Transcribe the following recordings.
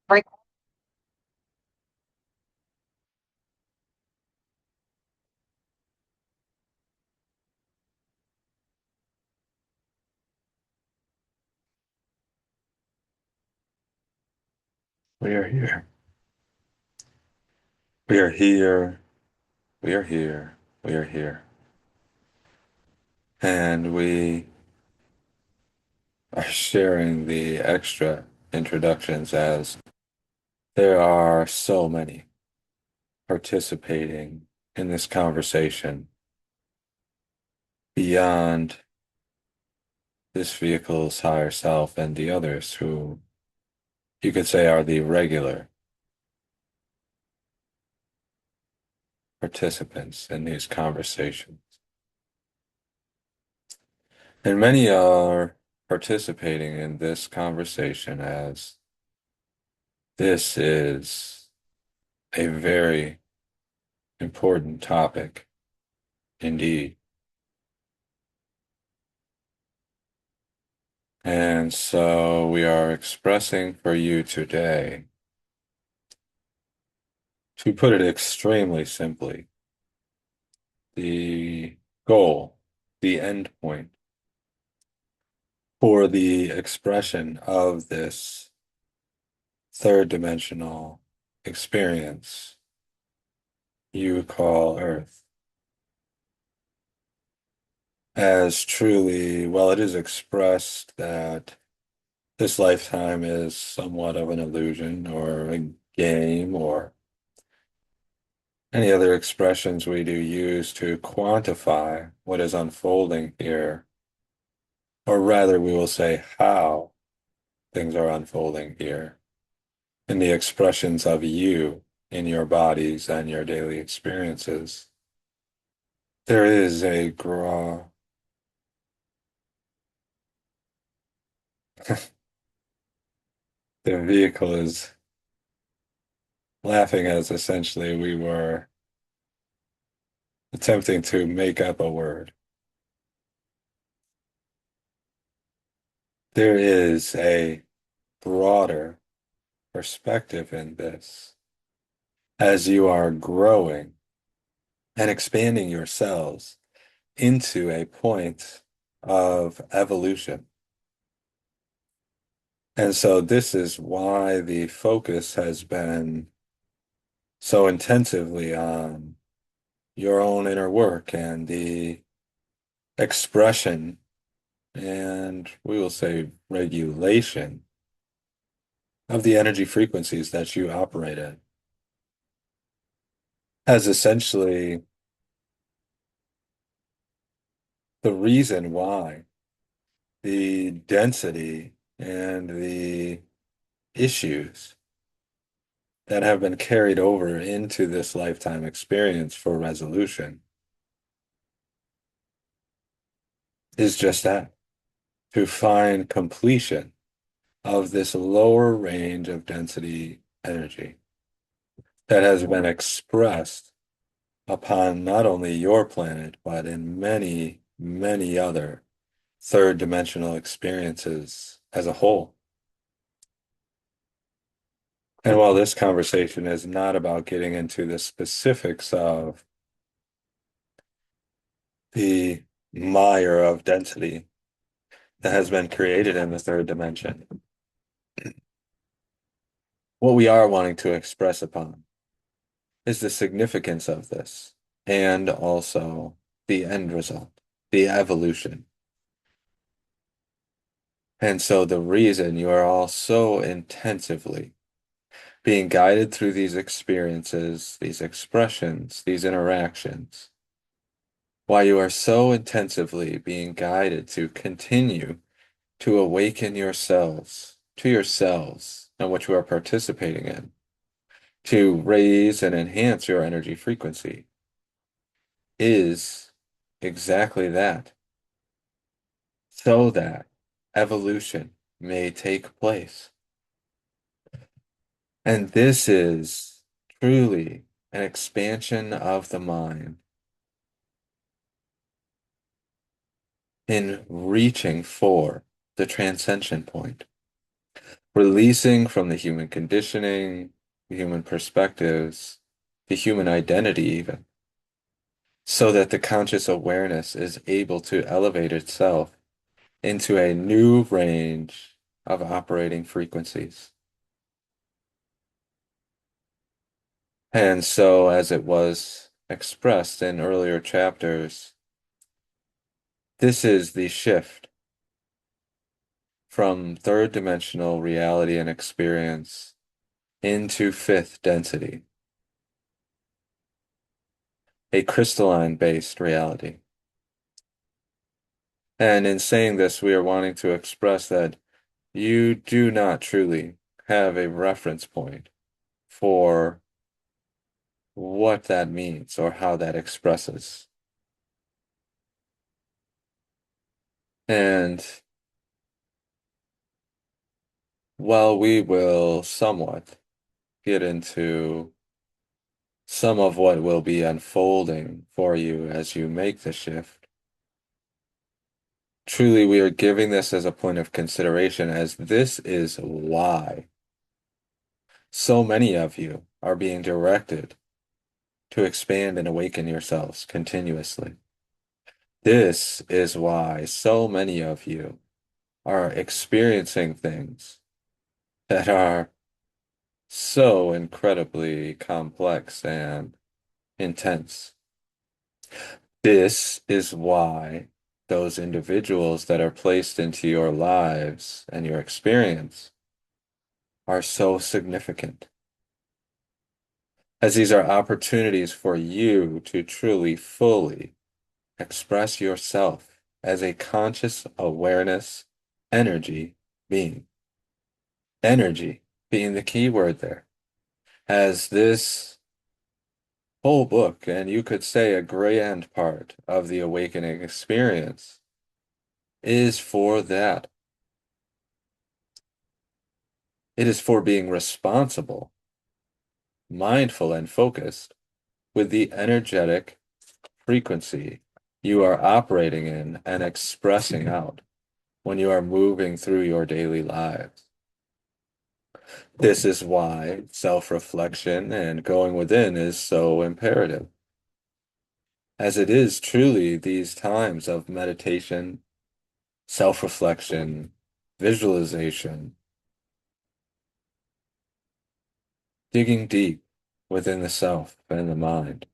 Right. We are here. We are here. We are here. We are here. And we are sharing the extra introductions as there are so many participating in this conversation beyond this vehicle's higher self and the others who you could say are the regular participants in these conversations. And many are participating in this conversation as this is a very important topic indeed. And so we are expressing for you today, to put it extremely simply, the goal, the end point for the expression of this third dimensional experience you call Earth. As truly, well, it is expressed that this lifetime is somewhat of an illusion or a game or any other expressions we do use to quantify what is unfolding here, or rather, we will say how things are unfolding here in the expressions of you in your bodies and your daily experiences. There is a the vehicle is laughing as essentially we were attempting to make up a word. There is a broader perspective in this as you are growing and expanding yourselves into a point of evolution. And so this is why the focus has been so intensively on your own inner work and the expression and we will say regulation of the energy frequencies that you operate at as essentially the reason why the density and the issues that have been carried over into this lifetime experience for resolution is just that, to find completion of this lower range of density energy that has been expressed upon not only your planet, but in many, many other third dimensional experiences as a whole. And while this conversation is not about getting into the specifics of the mire of density that has been created in the third dimension, what we are wanting to express upon is the significance of this and also the end result, the evolution. And so the reason you are all so intensively being guided through these experiences, these expressions, these interactions, why you are so intensively being guided to continue to awaken yourselves to yourselves and what you are participating in, to raise and enhance your energy frequency is exactly that, so that evolution may take place. And this is truly an expansion of the mind in reaching for the transcension point, releasing from the human conditioning, the human perspectives, the human identity, even, so that the conscious awareness is able to elevate itself into a new range of operating frequencies. And so, as it was expressed in earlier chapters, this is the shift from third dimensional reality and experience into fifth density, a crystalline based reality. And in saying this, we are wanting to express that you do not truly have a reference point for what that means or how that expresses. And while we will somewhat get into some of what will be unfolding for you as you make the shift, truly we are giving this as a point of consideration, as this is why so many of you are being directed to expand and awaken yourselves continuously. This is why so many of you are experiencing things that are so incredibly complex and intense. This is why those individuals that are placed into your lives and your experience are so significant, as these are opportunities for you to truly, fully express yourself as a conscious awareness energy being. Energy being the key word there, as this whole book, and you could say a grand part of the awakening experience, is for that. It is for being responsible, mindful, and focused with the energetic frequency you are operating in and expressing out when you are moving through your daily lives. This is why self-reflection and going within is so imperative, as it is truly these times of meditation, self-reflection, visualization, digging deep within the self and the mind,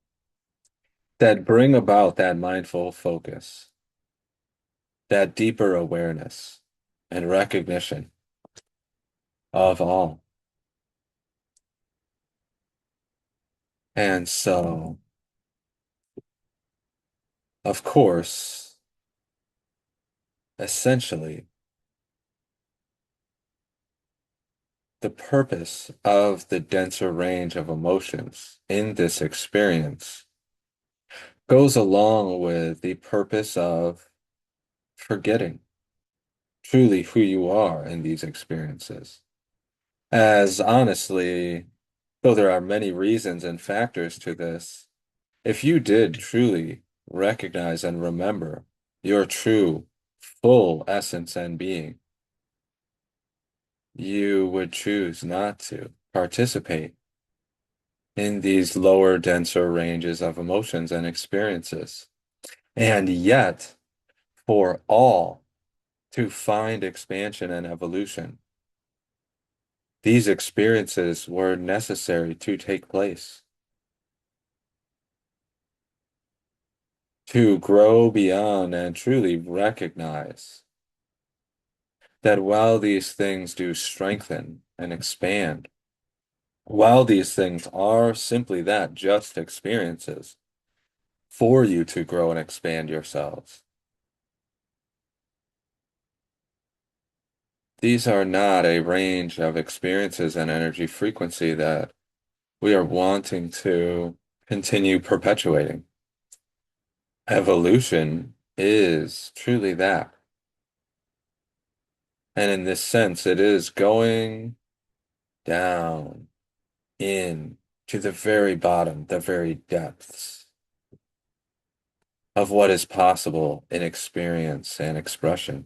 that bring about that mindful focus, that deeper awareness and recognition of all. And so, of course, essentially, the purpose of the denser range of emotions in this experience goes along with the purpose of forgetting truly who you are in these experiences. As honestly, though there are many reasons and factors to this, if you did truly recognize and remember your true, full essence and being, you would choose not to participate in these lower, denser ranges of emotions and experiences. And yet, for all to find expansion and evolution, these experiences were necessary to take place, to grow beyond and truly recognize that while these things do strengthen and expand, while these things are simply that, just experiences for you to grow and expand yourselves, these are not a range of experiences and energy frequency that we are wanting to continue perpetuating. Evolution is truly that. And in this sense, it is going down in to the very bottom, the very depths of what is possible in experience and expression.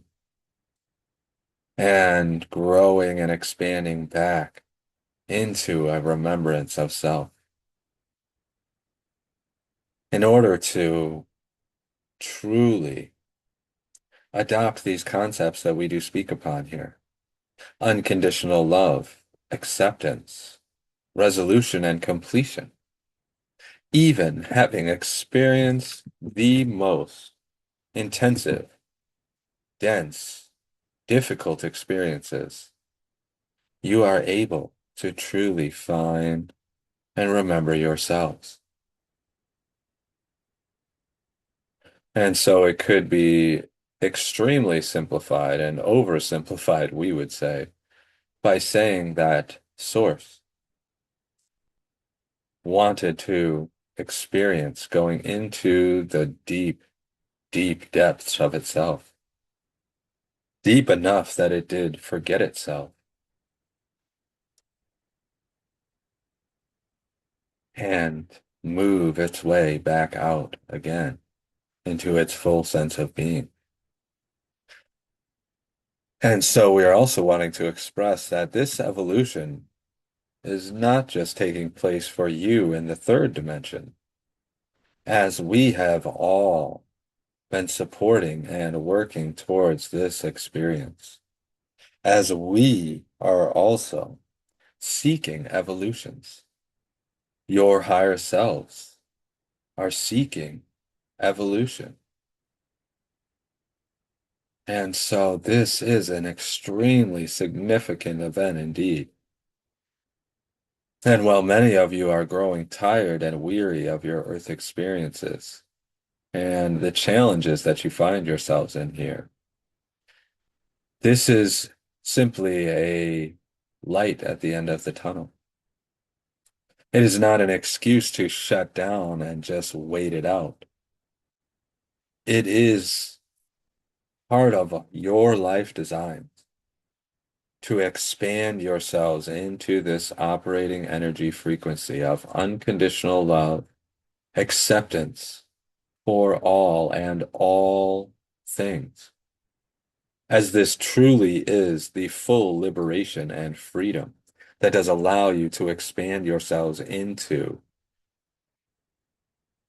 and growing and expanding back into a remembrance of self in order to truly adopt these concepts that we do speak upon here: unconditional love, acceptance, resolution, and completion. Even having experienced the most intensive, dense, difficult experiences, you are able to truly find and remember yourselves. And so it could be extremely simplified and oversimplified, we would say, by saying that Source wanted to experience going into the deep, deep depths of itself, deep enough that it did forget itself and move its way back out again into its full sense of being. And so we are also wanting to express that this evolution is not just taking place for you in the third dimension, as we have all been supporting and working towards this experience, as we are also seeking evolutions. Your higher selves are seeking evolution. And so this is an extremely significant event indeed. And while many of you are growing tired and weary of your Earth experiences and the challenges that you find yourselves in here, this is simply a light at the end of the tunnel. It is not an excuse to shut down and just wait it out. It is part of your life design to expand yourselves into this operating energy frequency of unconditional love, acceptance for all and all things, as this truly is the full liberation and freedom that does allow you to expand yourselves into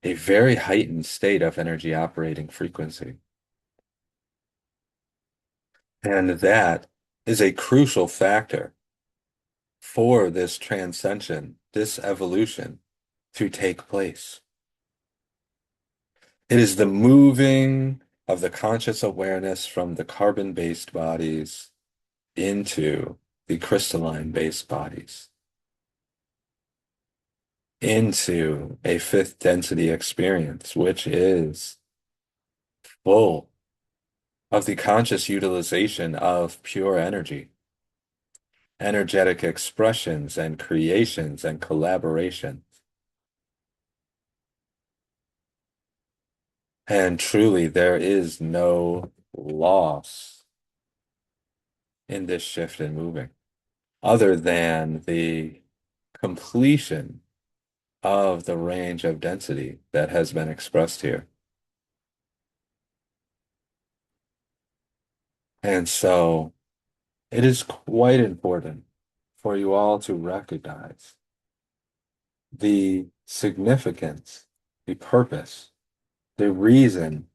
a very heightened state of energy operating frequency. And that is a crucial factor for this transcension, this evolution to take place. It is the moving of the conscious awareness from the carbon-based bodies into the crystalline-based bodies, into a fifth density experience, which is full of the conscious utilization of pure energy, energetic expressions and creations and collaboration. And truly, there is no loss in this shift and moving, other than the completion of the range of density that has been expressed here. And so it is quite important for you all to recognize the significance, the purpose, the reason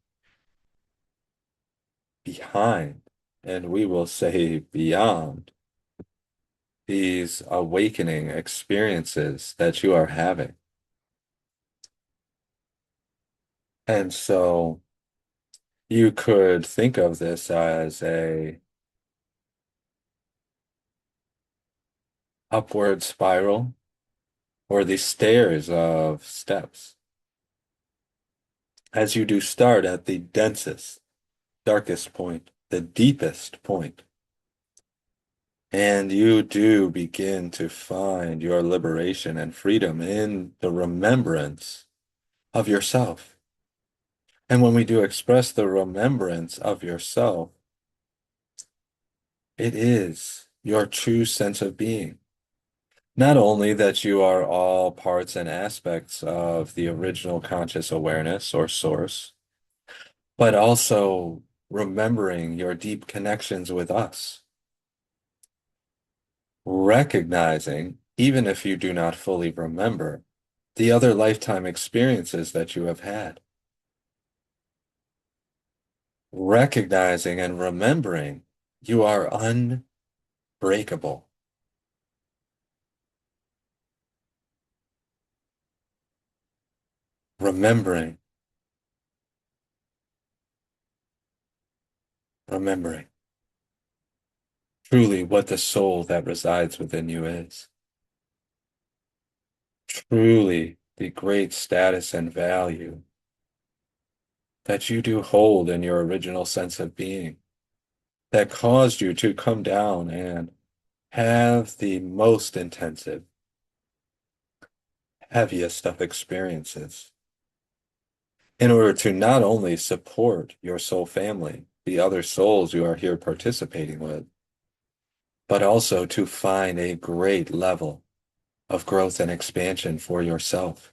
behind, and we will say beyond, these awakening experiences that you are having. And so you could think of this as a upward spiral or the stairs of steps. As you do start at the densest, darkest point, the deepest point, and you do begin to find your liberation and freedom in the remembrance of yourself. And when we do express the remembrance of yourself, it is your true sense of being. Not only that you are all parts and aspects of the original conscious awareness or source, but also remembering your deep connections with us, recognizing, even if you do not fully remember, the other lifetime experiences that you have had, recognizing and remembering you are unbreakable, remembering, remembering truly what the soul that resides within you is, truly the great status and value that you do hold in your original sense of being that caused you to come down and have the most intensive, heaviest of experiences in order to not only support your soul family, the other souls you are here participating with, but also to find a great level of growth and expansion for yourself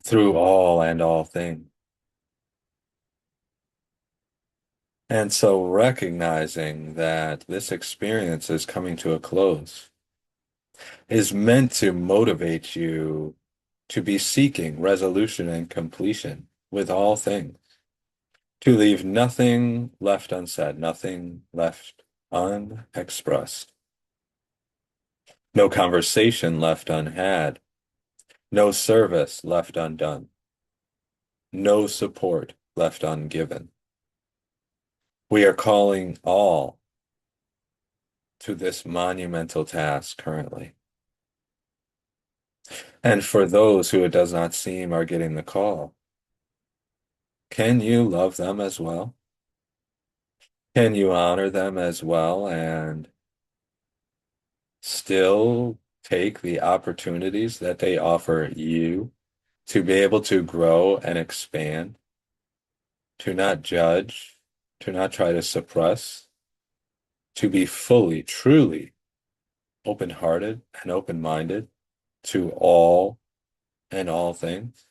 through all and all things. And so recognizing that this experience is coming to a close is meant to motivate you to be seeking resolution and completion with all things, to leave nothing left unsaid, nothing left unexpressed, no conversation left unhad, no service left undone, no support left ungiven. We are calling all to this monumental task currently. And for those who it does not seem are getting the call, can you love them as well? Can you honor them as well and still take the opportunities that they offer you to be able to grow and expand, to not judge, to not try to suppress, to be fully, truly open-hearted and open-minded to all and all things?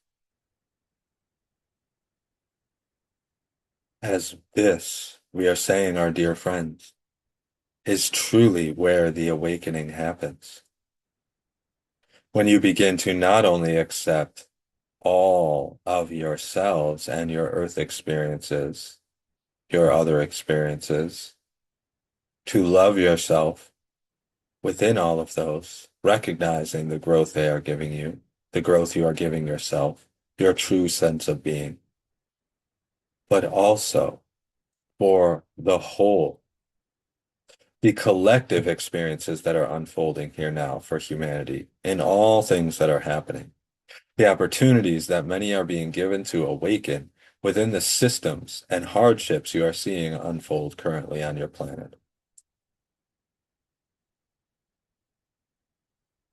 As this, we are saying, our dear friends, is truly where the awakening happens. When you begin to not only accept all of yourselves and your earth experiences, your other experiences, to love yourself within all of those, recognizing the growth they are giving you, the growth you are giving yourself, your true sense of being, but also for the whole, the collective experiences that are unfolding here now for humanity in all things that are happening, the opportunities that many are being given to awaken within the systems and hardships you are seeing unfold currently on your planet.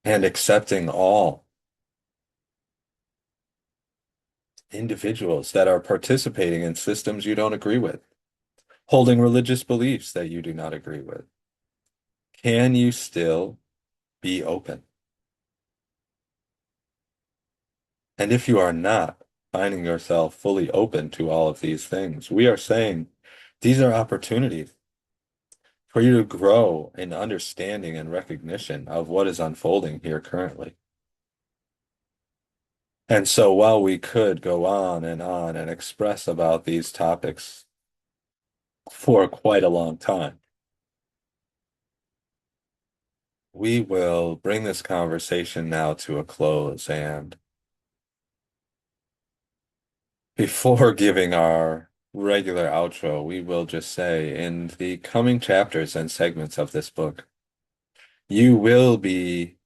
And accepting all individuals that are participating in systems you don't agree with, holding religious beliefs that you do not agree with. Can you still be open? And if you are not finding yourself fully open to all of these things, we are saying these are opportunities for you to grow in understanding and recognition of what is unfolding here currently. And so while we could go on and express about these topics for quite a long time, we will bring this conversation now to a close. And before giving our regular outro, we will just say in the coming chapters and segments of this book, you will be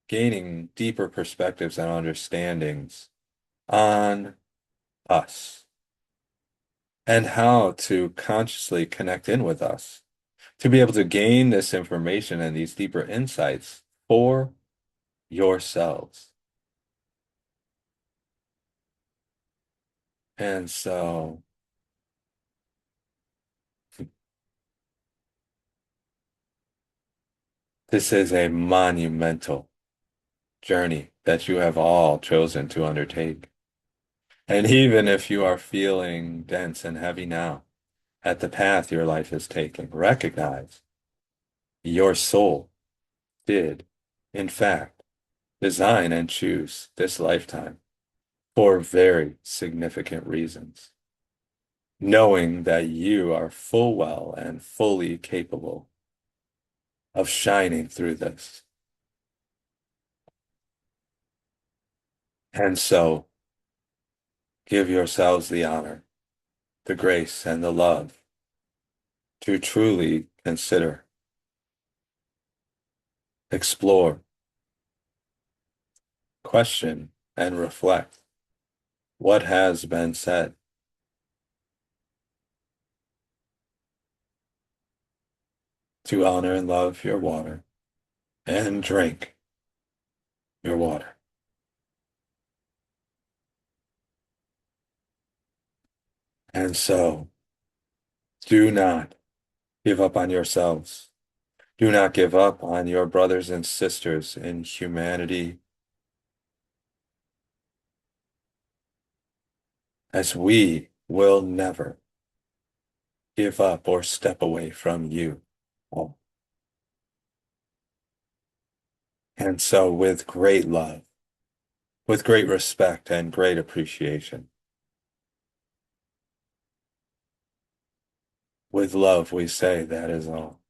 gaining deeper perspectives and understandings on us and how to consciously connect in with us to be able to gain this information and these deeper insights for yourselves. And so this is a monumental journey that you have all chosen to undertake. And even if you are feeling dense and heavy now at the path your life is taking, recognize Your soul did, in fact, design and choose this lifetime for very significant reasons, knowing that you are full well and fully capable of shining through this. And so give yourselves the honor, the grace, and the love to truly consider, explore, question, and reflect what has been said, to honor and love your water and drink your water. And so do not give up on yourselves. Do not give up on your brothers and sisters in humanity, as we will never give up or step away from you all. And so, with great love, with great respect and great appreciation, with love, we say that is all.